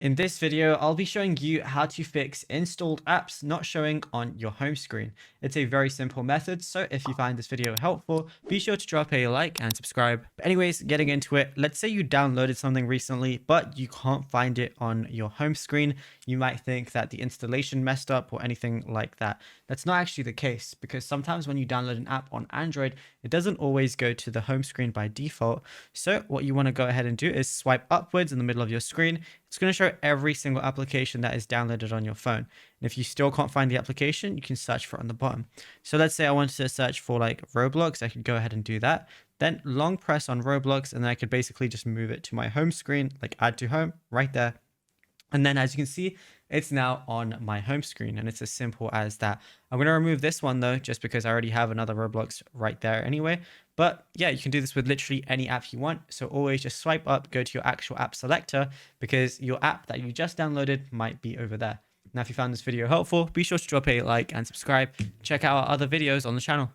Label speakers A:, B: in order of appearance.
A: In this video, I'll be showing you how to fix installed apps not showing on your home screen. It's a very simple method, so if you find this video helpful, be sure to drop a like and subscribe. But anyways, getting into it, let's say you downloaded something recently, but you can't find it on your home screen. You might think that the installation messed up or anything like that. That's not actually the case, because sometimes when you download an app on Android, it doesn't always go to the home screen by default. So what you want to go ahead and do is swipe upwards in the middle of your screen. It's going to show every single application that is downloaded on your phone. And if you still can't find the application, you can search for it on the bottom. So let's say I wanted to search for like Roblox. I could go ahead and do that. Then long press on Roblox, and then I could basically just move it to my home screen, like add to home right there. And then as you can see, it's now on my home screen, and it's as simple as that. I'm going to remove this one though, just because I already have another Roblox right there anyway. But yeah, you can do this with literally any app you want. So always just swipe up, go to your actual app selector, because your app that you just downloaded might be over there. Now, if you found this video helpful, be sure to drop a like and subscribe. Check out our other videos on the channel.